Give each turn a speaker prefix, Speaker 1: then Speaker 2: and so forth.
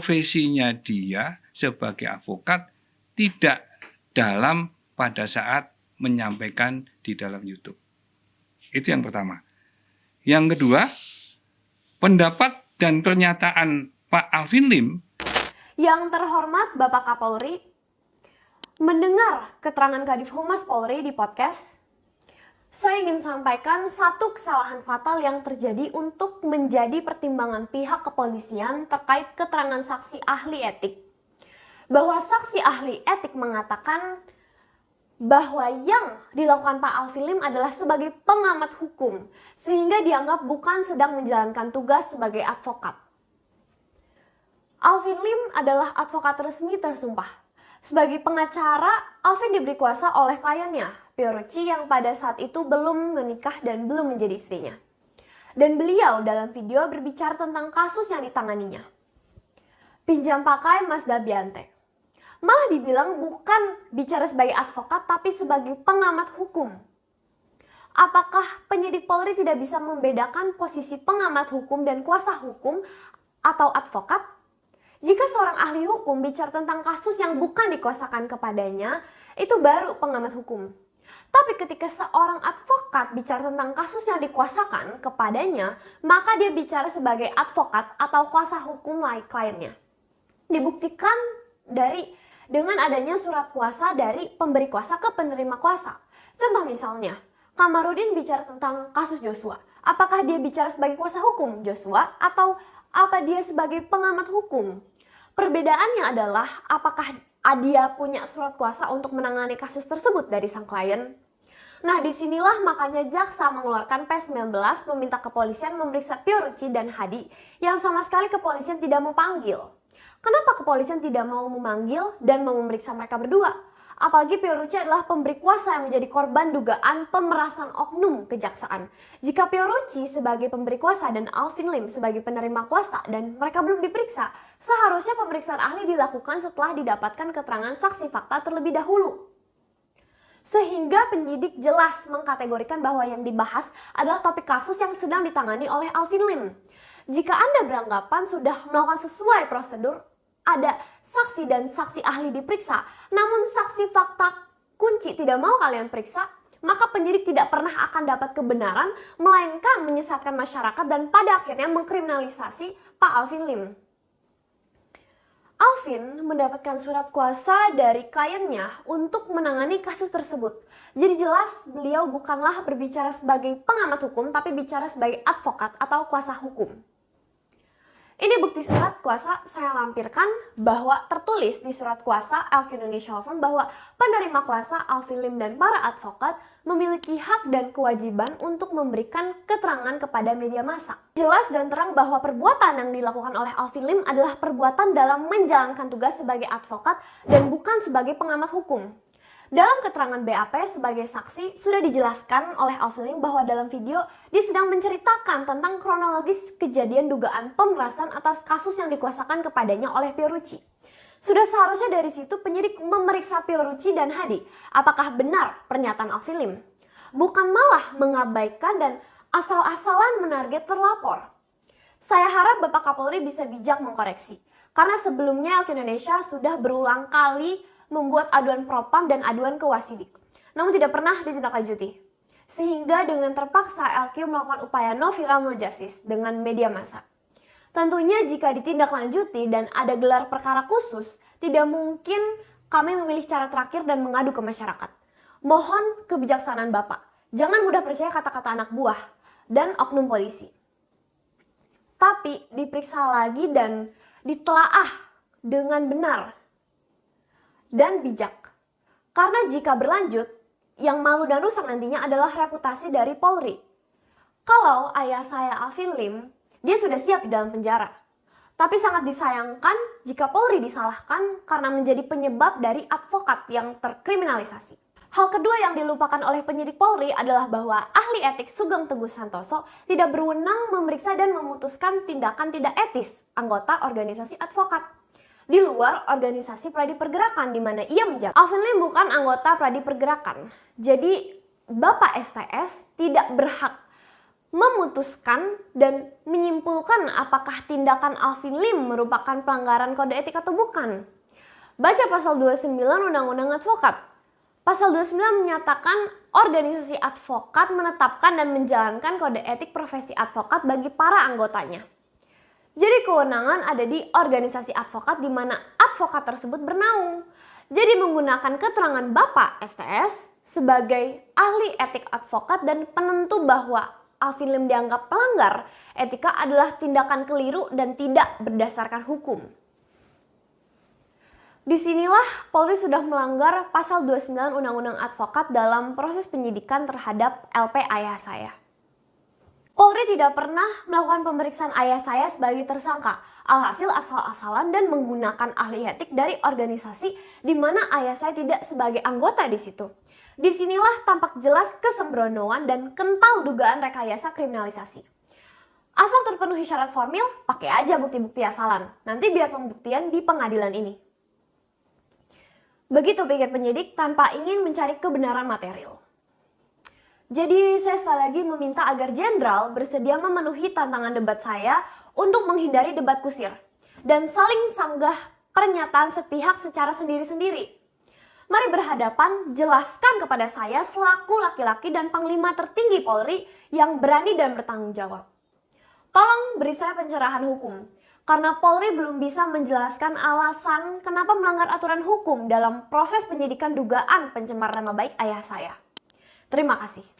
Speaker 1: profesinya dia sebagai advokat tidak dalam pada saat menyampaikan di dalam YouTube. Itu yang pertama. Yang kedua, pendapat dan pernyataan Pak Alvin Lim.
Speaker 2: Yang terhormat Bapak Kapolri, mendengar keterangan Kadif Humas Polri di podcast, saya ingin sampaikan satu kesalahan fatal yang terjadi untuk menjadi pertimbangan pihak kepolisian terkait keterangan saksi ahli etik. Bahwa saksi ahli etik mengatakan bahwa yang dilakukan Pak Alvin Lim adalah sebagai pengamat hukum, sehingga dianggap bukan sedang menjalankan tugas sebagai advokat. Alvin Lim adalah advokat resmi tersumpah. Sebagai pengacara, Alvin diberi kuasa oleh kliennya, Fiorucci, yang pada saat itu belum menikah dan belum menjadi istrinya. Dan beliau dalam video berbicara tentang kasus yang ditanganinya. Pinjam pakai Mazda Biante. Malah dibilang bukan bicara sebagai advokat tapi sebagai pengamat hukum. Apakah penyidik Polri tidak bisa membedakan posisi pengamat hukum dan kuasa hukum atau advokat? Jika seorang ahli hukum bicara tentang kasus yang bukan dikuasakan kepadanya, itu baru pengamat hukum. Tapi ketika seorang advokat bicara tentang kasus yang dikuasakan kepadanya, maka dia bicara sebagai advokat atau kuasa hukum kliennya. Dibuktikan dengan adanya surat kuasa dari pemberi kuasa ke penerima kuasa. Contoh misalnya, Kamarudin bicara tentang kasus Joshua. Apakah dia bicara sebagai kuasa hukum Joshua atau apa dia sebagai pengamat hukum? Perbedaannya adalah apakah dia punya surat kuasa untuk menangani kasus tersebut dari sang klien? Nah, disinilah makanya jaksa mengeluarkan P19 meminta kepolisian memeriksa Fiorucci dan Hadi yang sama sekali kepolisian tidak mau panggil. Kenapa kepolisian tidak mau memanggil dan mau memeriksa mereka berdua? Apalagi Fiorucci adalah pemberi kuasa yang menjadi korban dugaan pemerasan oknum kejaksaan. Jika Fiorucci sebagai pemberi kuasa dan Alvin Lim sebagai penerima kuasa dan mereka belum diperiksa, seharusnya pemeriksaan ahli dilakukan setelah didapatkan keterangan saksi fakta terlebih dahulu. Sehingga penyidik jelas mengkategorikan bahwa yang dibahas adalah topik kasus yang sedang ditangani oleh Alvin Lim. Jika Anda beranggapan sudah melakukan sesuai prosedur, ada saksi dan saksi ahli diperiksa, namun saksi fakta kunci tidak mau kalian periksa, maka penyidik tidak pernah akan dapat kebenaran, melainkan menyesatkan masyarakat dan pada akhirnya mengkriminalisasi Pak Alvin Lim. Alvin mendapatkan surat kuasa dari kliennya untuk menangani kasus tersebut. Jadi jelas beliau bukanlah berbicara sebagai pengamat hukum, tapi bicara sebagai advokat atau kuasa hukum. Ini bukti surat kuasa saya lampirkan bahwa tertulis di surat kuasa LQ Indonesia Law Firm bahwa penerima kuasa Alvin Lim dan para advokat memiliki hak dan kewajiban untuk memberikan keterangan kepada media massa. Jelas dan terang bahwa perbuatan yang dilakukan oleh Alvin Lim adalah perbuatan dalam menjalankan tugas sebagai advokat dan bukan sebagai pengamat hukum. Dalam keterangan BAP sebagai saksi sudah dijelaskan oleh Alvin Lim bahwa dalam video dia sedang menceritakan tentang kronologis kejadian dugaan pemerasan atas kasus yang dikuasakan kepadanya oleh Fiorucci. Sudah seharusnya dari situ penyidik memeriksa Fiorucci dan Hadi. Apakah benar pernyataan Alvin Lim? Bukan malah mengabaikan dan asal-asalan menarget terlapor. Saya harap Bapak Kapolri bisa bijak mengkoreksi. Karena sebelumnya LQ Indonesia sudah berulang kali membuat aduan propam dan aduan ke Wasidik, namun tidak pernah ditindaklanjuti. Sehingga dengan terpaksa LQ melakukan upaya no viral no justice dengan media massa. Tentunya jika ditindaklanjuti dan ada gelar perkara khusus, tidak mungkin kami memilih cara terakhir dan mengadu ke masyarakat. Mohon kebijaksanaan Bapak, jangan mudah percaya kata-kata anak buah dan oknum polisi. Tapi diperiksa lagi dan ditelaah dengan benar dan bijak. Karena jika berlanjut, yang malu dan rusak nantinya adalah reputasi dari Polri. Kalau ayah saya Alvin Lim, dia sudah siap di dalam penjara. Tapi sangat disayangkan jika Polri disalahkan karena menjadi penyebab dari advokat yang terkriminalisasi. Hal kedua yang dilupakan oleh penyidik Polri adalah bahwa ahli etik Sugeng Teguh Santoso tidak berwenang memeriksa dan memutuskan tindakan tidak etis anggota organisasi advokat di luar organisasi Pradi Pergerakan di mana ia menjabat. Alvin Lim bukan anggota Pradi Pergerakan. Jadi Bapak STS tidak berhak memutuskan dan menyimpulkan apakah tindakan Alvin Lim merupakan pelanggaran kode etik atau bukan. Baca pasal 29 Undang-Undang Advokat. Pasal 29 menyatakan organisasi advokat menetapkan dan menjalankan kode etik profesi advokat bagi para anggotanya. Jadi kewenangan ada di organisasi advokat di mana advokat tersebut bernaung. Jadi menggunakan keterangan Bapak STS sebagai ahli etik advokat dan penentu bahwa Alvin Lim dianggap pelanggar etika adalah tindakan keliru dan tidak berdasarkan hukum. Disinilah Polri sudah melanggar pasal 29 Undang-Undang Advokat dalam proses penyidikan terhadap LP ayah saya. Polri tidak pernah melakukan pemeriksaan ayah saya sebagai tersangka, alhasil asal-asalan dan menggunakan ahli etik dari organisasi di mana ayah saya tidak sebagai anggota di situ. Disinilah tampak jelas kesembronoan dan kental dugaan rekayasa kriminalisasi. Asal terpenuhi syarat formil, pakai aja bukti-bukti asalan. Nanti biar pembuktian di pengadilan ini. Begitu pikir penyidik tanpa ingin mencari kebenaran material. Jadi saya sekali lagi meminta agar jenderal bersedia memenuhi tantangan debat saya untuk menghindari debat kusir dan saling sanggah pernyataan sepihak secara sendiri-sendiri. Mari berhadapan, jelaskan kepada saya selaku laki-laki dan panglima tertinggi Polri yang berani dan bertanggung jawab. Tolong beri saya pencerahan hukum, karena Polri belum bisa menjelaskan alasan kenapa melanggar aturan hukum dalam proses penyidikan dugaan pencemaran nama baik ayah saya. Terima kasih.